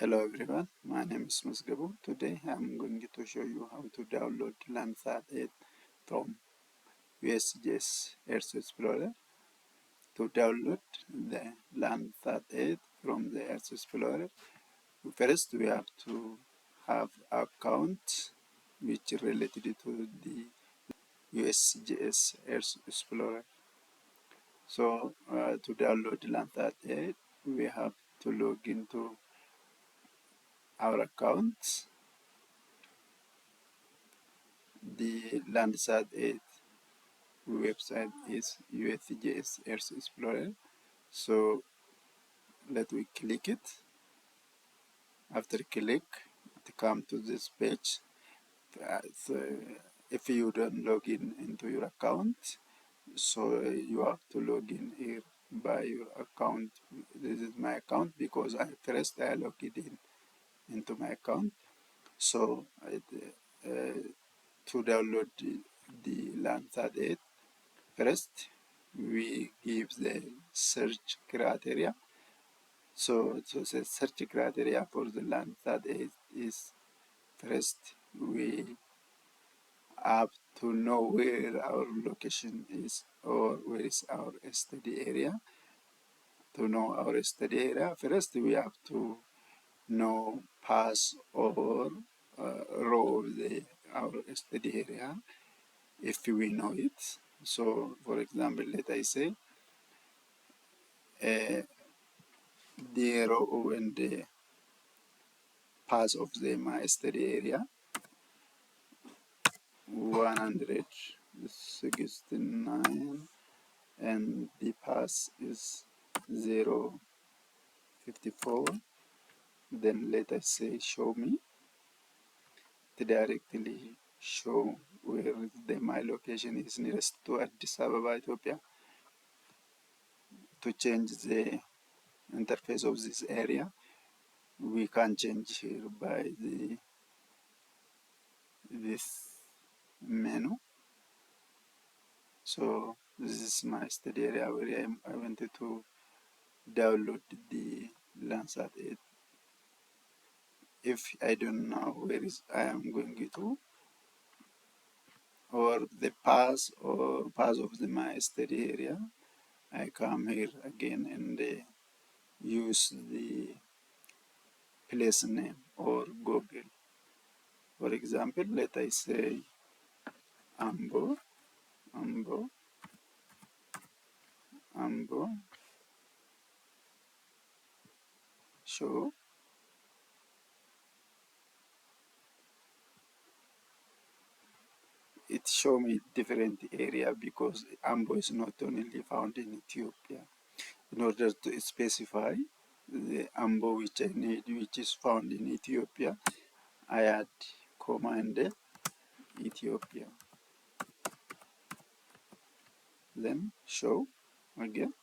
Hello everyone, my name is Musgabu. Today I'm going to show you how to download Landsat 8 from USGS EarthExplorer. To download the Landsat 8 from the EarthExplorer, first we have to have an account which is related to the USGS EarthExplorer. So to download Landsat 8, we have to log into our account. The Landsat 8 website is USGS EarthExplorer. So let me click it. After click, it come to this page. So if you don't log in into your account, so you have to log in here by your account. This is my account because I logged in into my account. So to download the Landsat 8, first we give the search criteria. So the search criteria for the Landsat 8 is first we have to know where our location is or where is our study area. To know our study area, first we have to know pass or row of our study area if we know it. So for example, let I say the row and the pass of the my study area 169 and the pass is 054. Then let us say show me to directly show where my location is nearest to Addis Ababa, Ethiopia. To change the interface of this area, we can change here by this menu. So this is my study area where I wanted to download the Landsat 8. If I don't know where I am going to, or the path of my study area, I come here again and use the place name or Google. For example, let I say Ambo, show. It show me different area because Ambo is not only found in Ethiopia. In order to specify the Ambo which I need, which is found in Ethiopia, I add command Ethiopia. Then show again.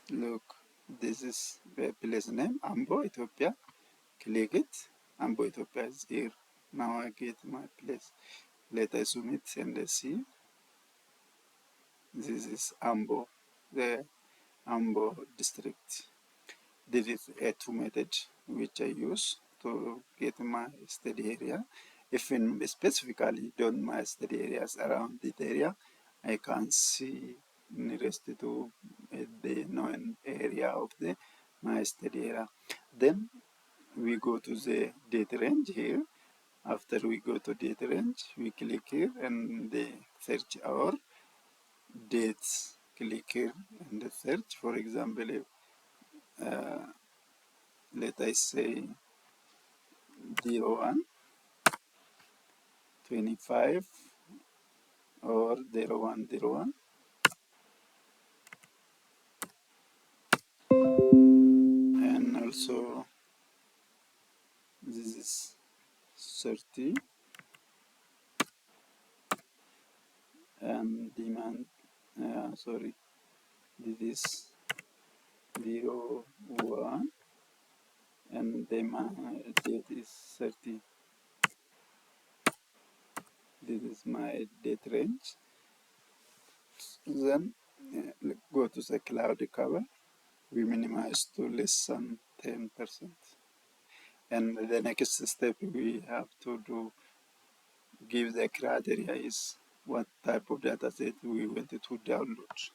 Look, this is the place name, Ambo, Ethiopia. Click it. Ambo, Ethiopia is here. Now I get my place. Let us zoom it and see. This is Ambo, the Ambo district. This is a two method which I use to get my study area. If specifically done my study areas around this area, I can see nearest to the known area of my study area. Then we go to the date range here. After we go to date range, we click here and search our dates. Click here and search. For example, let us say 01, 25 or 0101. And also this is 30 and demand, sorry, this is 01 and demand date is 30. This is my date range. Then go to the cloud cover. We minimize to less than 10%. And the next step we have to do, give the criteria is what type of dataset we want to download.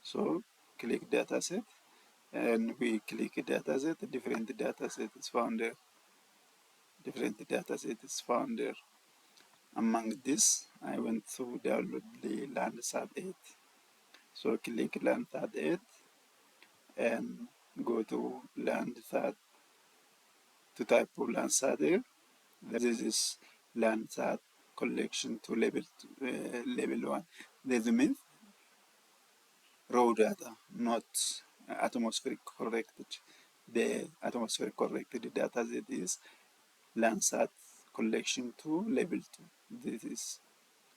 So click dataset, and we click dataset. Different dataset is found there. Different dataset is found there. Among this, I want to download the Landsat 8. So click Landsat 8 and go to Landsat to type of Landsat 8. This is Landsat collection to level 1. This means raw data, not atmospheric corrected. The atmospheric corrected data that is Landsat collection to level 2. This is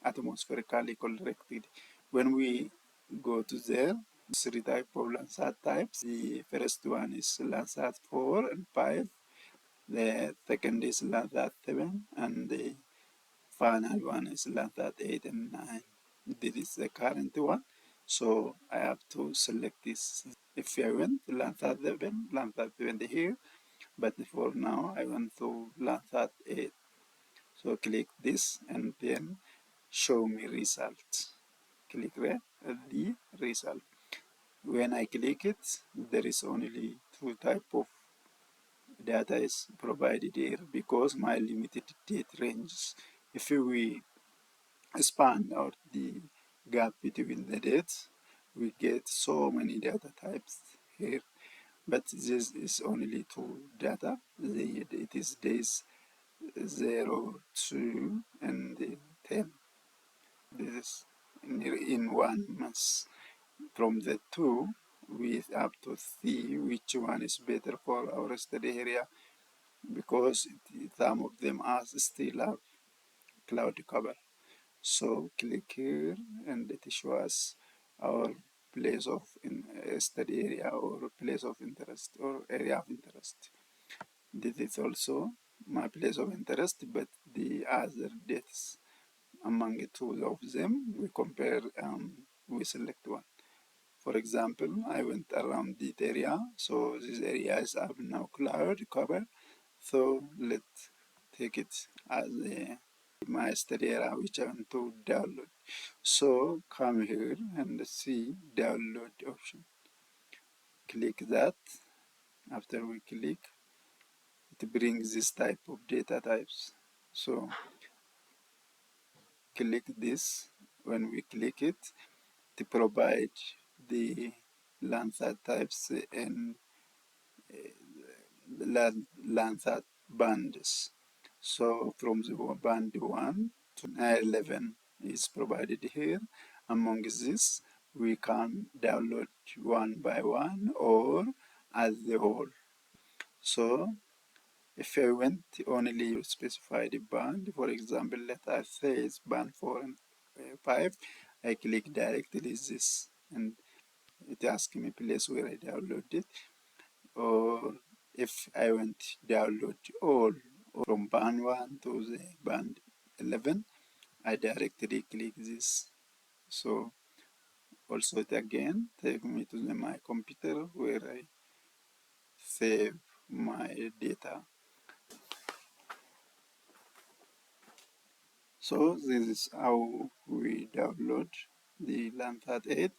atmospherically corrected. When we go to there, three type of Landsat types. The first one is Landsat 4 and 5. The second is Landsat 7, and the final one is Landsat 8 and 9. This is the current one, so I have to select this. If I want Landsat 7, Landsat 7 here, but for now I want to Landsat 8. So click this and then show me results. Click the result. When I click it, there is only two type of data is provided here because my limited date ranges. If we expand out the gap between the dates, we get so many data types here. But this is only two data. It is days 0, 2, and 10. This is in 1 month. From the two, we have to see which one is better for our study area, because some of them are still have cloud cover. So click here and it shows our place of study area or place of interest or area of interest. This is also my place of interest, but the other dates, among the two of them, we compare, we select one. For example, I went around this area, so this area is have now cloud cover. So let's take it as my study area which I want to download. So come here and see download option. Click that. After we click, it brings this type of data types. So click this. When we click it, to provide the Landsat types and Landsat bands. So from the band 1 to 11 is provided here. Among this, we can download one by one or as the whole. So if I want only specify the band, for example, let us say it's band 4 and 5, I click directly this and it asks me place where I download it. Or if I want to download all from band 1 to the band 11, I directly click this. So also it again take me to my computer where I save my data. So this is how we download the Landsat 8.